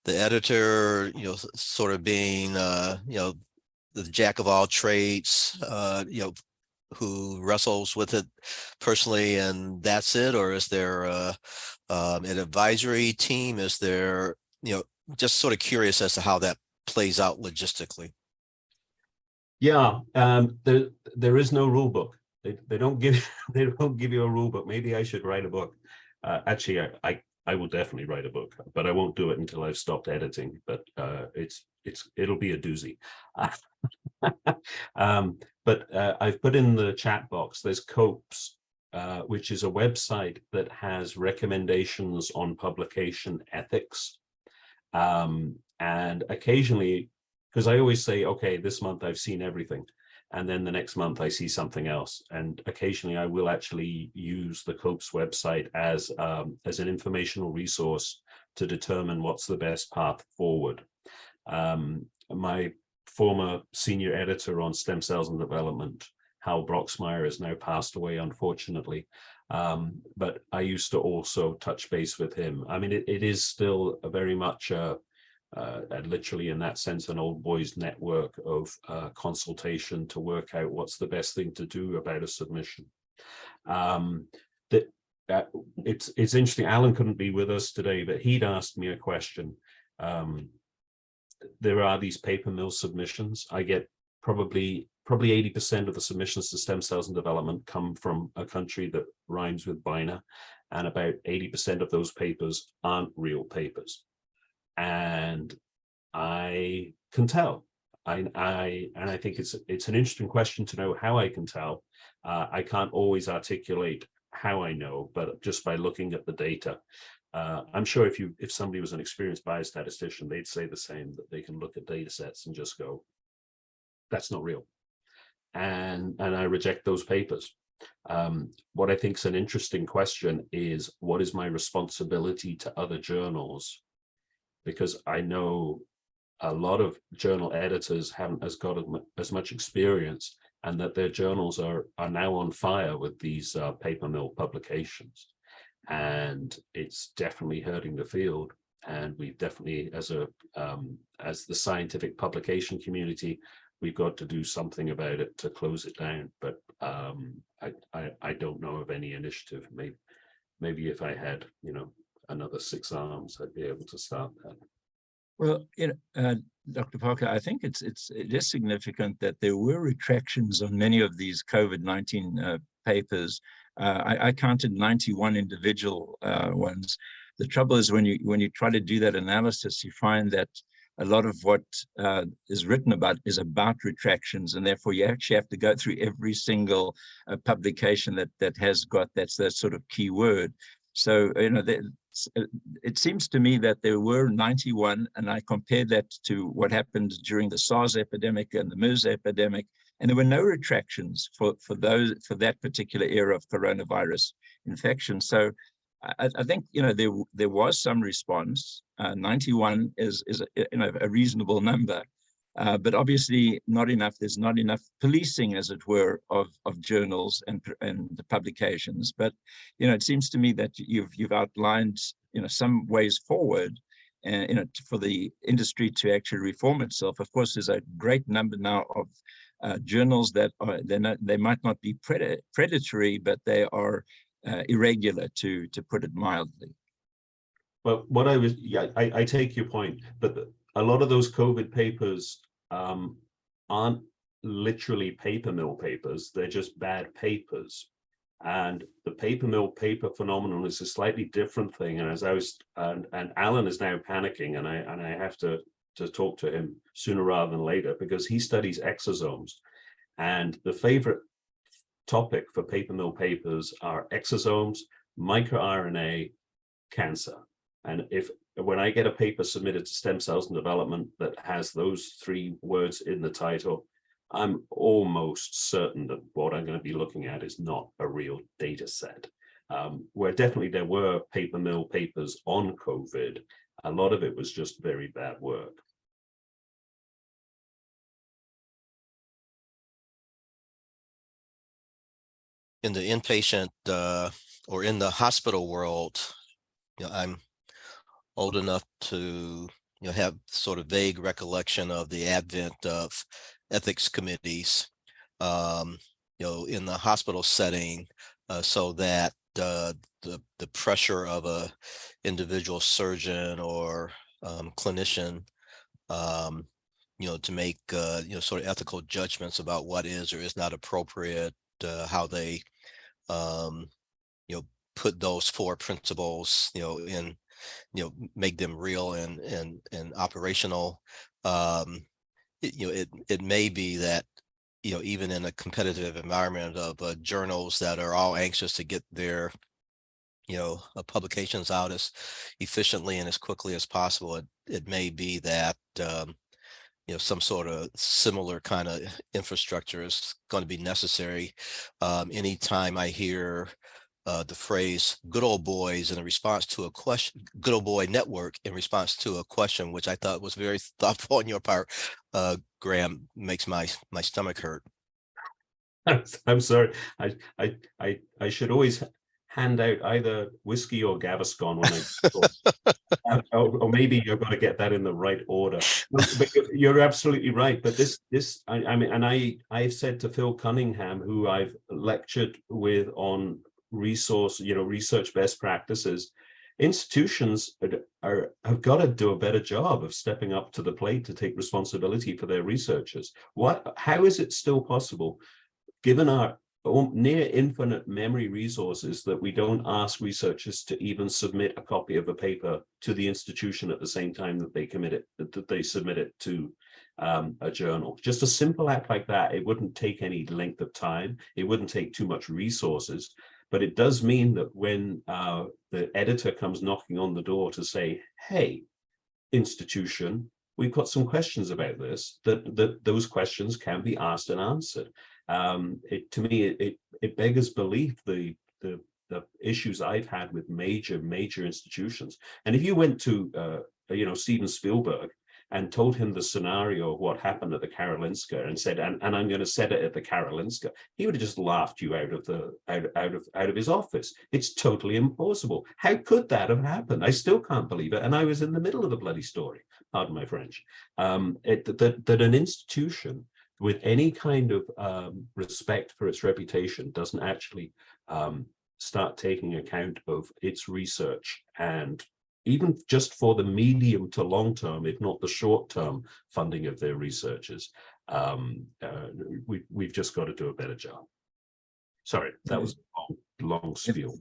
the editor, sort of being, the jack of all trades, who wrestles with it personally, and that's it? Or is there an advisory team? Is there, just sort of curious as to how that plays out logistically. Yeah, there is no rule book. They don't give they don't give you a rule book. Maybe I should write a book. Actually, I will definitely write a book, but I won't do it until I've stopped editing. But it'll be a doozy. But I've put in the chat box. There's COPES, which is a website that has recommendations on publication ethics, and occasionally. Because I always say, okay, this month I've seen everything. And then the next month I see something else. And occasionally I will actually use the COPES website as an informational resource to determine what's the best path forward. My former senior editor on stem cells and development, Hal Broxmeyer, has now passed away, unfortunately. But I used to also touch base with him. I mean, it is still a very much literally in that sense, an old boys network of consultation to work out what's the best thing to do about a submission. It's interesting. Alan couldn't be with us today, but he'd asked me a question. There are these paper mill submissions. I get probably 80% of the submissions to stem cells and development come from a country that rhymes with Bina, and about 80% of those papers aren't real papers. And I can tell. And I think it's an interesting question to know how I can tell. I can't always articulate how I know, but just by looking at the data. I'm sure if somebody was an experienced biostatistician, they'd say the same, that they can look at data sets and just go, that's not real. And I reject those papers. What I think is an interesting question is, what is my responsibility to other journals? Because I know a lot of journal editors haven't as much experience, and that their journals are now on fire with these paper mill publications, and it's definitely hurting the field. And we've definitely, as the scientific publication community, we've got to do something about it to close it down. But I don't know of any initiative. Maybe if I had, another 6 arms, I'd be able to start that. Well, Dr. Parker, I think it is significant that there were retractions on many of these COVID-19 papers. I counted 91 individual ones. The trouble is when you try to do that analysis, you find that a lot of what is written about is about retractions, and therefore you actually have to go through every single publication that has got that sort of key word. So, it seems to me that there were 91, and I compared that to what happened during the SARS epidemic and the MERS epidemic, and there were no retractions for that particular era of coronavirus infection. So I think there was some response. 91 is a reasonable number, but obviously not enough. There's not enough policing, as it were, of journals and the publications. But it seems to me that you've outlined some ways forward, for the industry to actually reform itself. Of course, there's a great number now of journals that they might not be predatory, but they are irregular, to put it mildly. But I take your point, but a lot of those COVID papers aren't literally paper mill papers. They're just bad papers. And the paper mill paper phenomenon is a slightly different thing. And and Alan is now panicking, and I have to talk to him sooner rather than later, because he studies exosomes. And the favorite topic for paper mill papers are exosomes, microRNA, cancer. And when I get a paper submitted to Stem Cells and Development that has those 3 words in the title, I'm almost certain that what I'm going to be looking at is not a real data set. Where definitely there were paper mill papers on COVID, a lot of it was just very bad work. in the inpatient or in the hospital world, I'm old enough to have sort of vague recollection of the advent of ethics committees, in the hospital setting, so that the pressure of a individual surgeon or clinician, to make sort of ethical judgments about what is or is not appropriate, how they put those four principles in, make them real and operational. It may be that even in a competitive environment of journals that are all anxious to get their publications out as efficiently and as quickly as possible, it may be that some sort of similar kind of infrastructure is going to be necessary. Anytime I hear the phrase "good old boys" in response to a question, "good old boy network" in response to a question, which I thought was very thoughtful on your part, Graham, makes my stomach hurt. I'm sorry. I should always hand out either whiskey or Gaviscon when I talk. or maybe you're going to get that in the right order. No, but you're absolutely right. But I mean, and I've said to Phil Cunningham, who I've lectured with on research best practices, institutions have got to do a better job of stepping up to the plate to take responsibility for their researchers. How is it still possible, given our near infinite memory resources, that we don't ask researchers to even submit a copy of a paper to the institution at the same time that they submit it to a journal? Just a simple act like that, it wouldn't take any length of time, it wouldn't take too much resources, but it does mean that when the editor comes knocking on the door to say, "Hey, institution, we've got some questions about this," that those questions can be asked and answered. To me, it beggars belief, the issues I've had with major institutions. And if you went to Steven Spielberg and told him the scenario of what happened at the Karolinska and said, and I'm going to set it at the Karolinska, he would have just laughed you out of his office. It's totally implausible. How could that have happened? I still can't believe it. And I was in the middle of the bloody story, pardon my French. That an institution with any kind of respect for its reputation doesn't actually start taking account of its research, and even just for the medium to long term, if not the short term funding of their researchers, we've just got to do a better job. Sorry, that was a long spiel.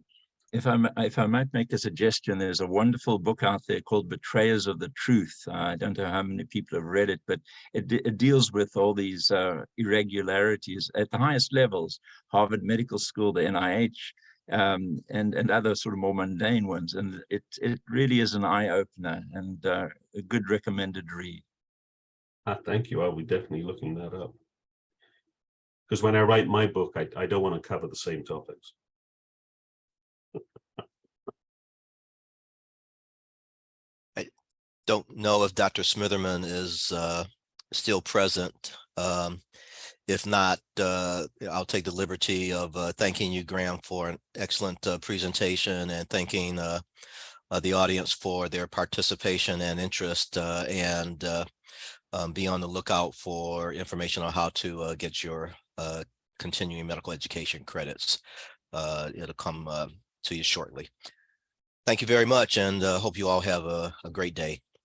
If I might make a suggestion, there's a wonderful book out there called Betrayers of the Truth. I don't know how many people have read it, but it deals with all these irregularities at the highest levels, Harvard Medical School, the NIH, and other sort of more mundane ones. And it really is an eye-opener and a good recommended read. Thank you. I'll be definitely looking that up. Because when I write my book, I don't want to cover the same topics. Don't know if Dr. Smitherman is still present. If not, I'll take the liberty of thanking you, Graham, for an excellent presentation, and thanking the audience for their participation and interest, and be on the lookout for information on how to get your continuing medical education credits. It'll come to you shortly. Thank you very much, and hope you all have a great day.